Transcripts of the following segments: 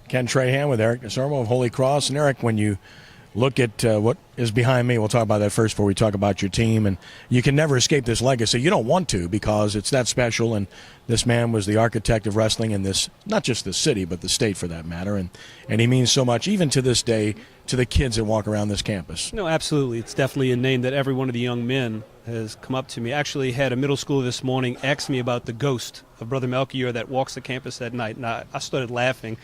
Ken Trahan with Eric DesOrmeaux of Holy Cross. And Eric, when you look at what is behind me, we'll talk about that first before we talk about your team. And you can never escape this legacy. You don't want to, because it's that special. And this man was the architect of wrestling in this, not just the city, but the state for that matter. And he means so much, even to this day, to the kids that walk around this campus. No, absolutely. It's definitely a name that every one of the young men has come up to me. Actually had a middle schooler this morning ask me about the ghost of Brother Melchior that walks the campus at night. And I started laughing.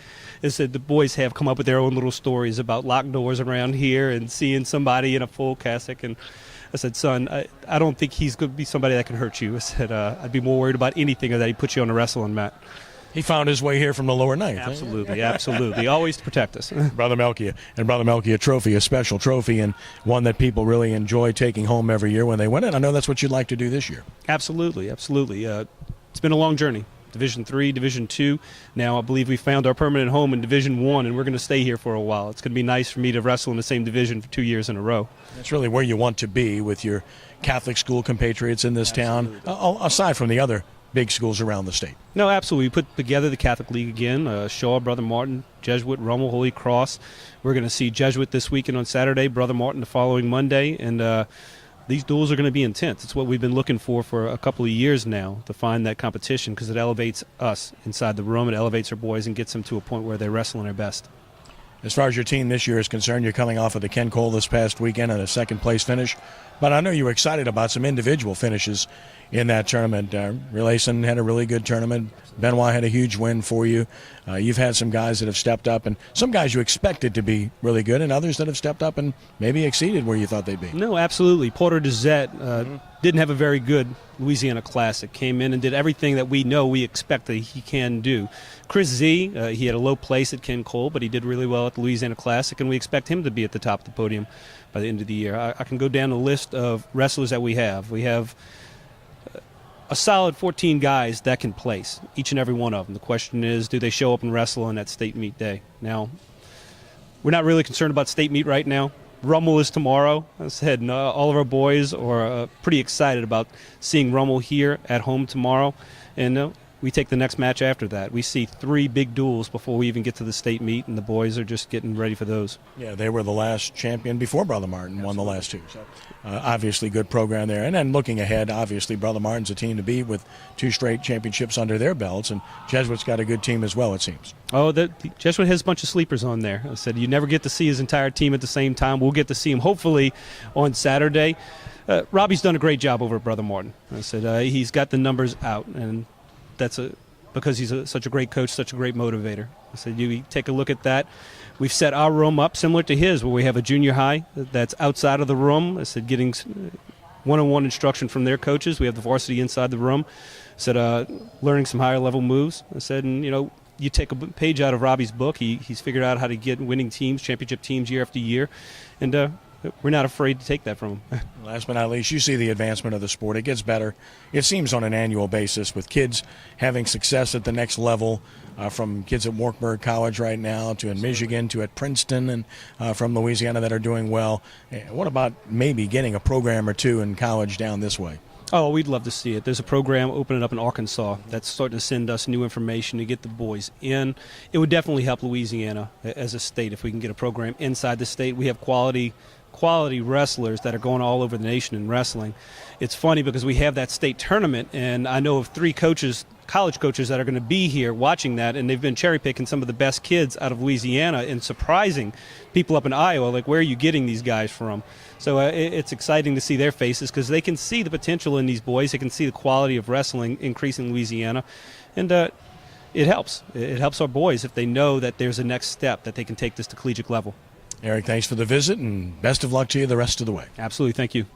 It said the boys have come up with their own little stories about locked doors around here and seeing somebody in a full cassock. And I said, son, I don't think he's going to be somebody that can hurt you. I said, I'd be more worried about anything or that he put you on a wrestling mat. He found his way here from the lower ninth. Absolutely, absolutely. Always to protect us. Brother Melchior. And Brother Melchior trophy, a special trophy, and one that people really enjoy taking home every year when they win it. I know that's what you'd like to do this year. Absolutely, absolutely. It's been a long journey. Division III, Division II. Now I believe we found our permanent home in Division I, and we're going to stay here for a while. It's going to be nice for me to wrestle in the same division for 2 years in a row. That's really where you want to be with your Catholic school compatriots in this town, aside from the other big schools around the state. No, absolutely. We put together the Catholic League again. Shaw, Brother Martin, Jesuit, Rummel, Holy Cross. We're going to see Jesuit this weekend on Saturday, Brother Martin the following Monday, and these duels are going to be intense. It's what we've been looking for a couple of years now, to find that competition, because it elevates us inside the room, it elevates our boys and gets them to a point where they're wrestling their best. As far as your team this year is concerned, you're coming off of the Ken Cole this past weekend and a second-place finish. But I know you were excited about some individual finishes in that tournament. Relason had a really good tournament. Benoit had a huge win for you. You've had some guys that have stepped up, and some guys you expected to be really good, and others that have stepped up and maybe exceeded where you thought they'd be. No, absolutely. Porter Dezette didn't have a very good Louisiana Classic. Came in and did everything that we expect that he can do. Chris Z, he had a low place at Ken Cole, but he did really well at the Louisiana Classic, and we expect him to be at the top of the podium by the end of the year. I can go down the list of wrestlers that we have. We have a solid 14 guys that can place, each and every one of them. The question is, do they show up and wrestle on that state meet day? Now, we're not really concerned about state meet right now. Rummel is tomorrow. I said all of our boys are pretty excited about seeing Rummel here at home tomorrow. And we take the next match after that. We see 3 big duels before we even get to the state meet, and the boys are just getting ready for those. Yeah, they were the last champion before Brother Martin won the last 2. So, obviously, good program there. And then looking ahead, obviously, Brother Martin's a team to beat with 2 straight championships under their belts, and Jesuit's got a good team as well, it seems. Oh, the Jesuit has a bunch of sleepers on there. I said you never get to see his entire team at the same time. We'll get to see him hopefully on Saturday. Robbie's done a great job over at Brother Martin. I said he's got the numbers out, and that's because he's such a great coach, such a great motivator. I said, you take a look at that. We've set our room up similar to his, where we have a junior high that's outside of the room. I said, getting one-on-one instruction from their coaches. We have the varsity inside the room. I said, learning some higher-level moves. I said, and you take a page out of Robbie's book. He's figured out how to get winning teams, championship teams year after year, and we're not afraid to take that from him. Last but not least, you see the advancement of the sport. It gets better, it seems, on an annual basis, with kids having success at the next level, from kids at Wartburg College right now to in Michigan to at Princeton, and from Louisiana that are doing well. What about maybe getting a program or 2 in college down this way? Oh, we'd love to see it. There's a program opening up in Arkansas that's starting to send us new information to get the boys in. It would definitely help Louisiana as a state if we can get a program inside the state. We have quality wrestlers that are going all over the nation in wrestling. It's funny because we have that state tournament, and I know of 3 coaches, college coaches, that are going to be here watching that, and they've been cherry-picking some of the best kids out of Louisiana and surprising people up in Iowa, like, where are you getting these guys from? So it's exciting to see their faces, because they can see the potential in these boys. They can see the quality of wrestling increase in Louisiana, and it helps. It helps our boys if they know that there's a next step, that they can take this to collegiate level. Eric, thanks for the visit, and best of luck to you the rest of the way. Absolutely. Thank you.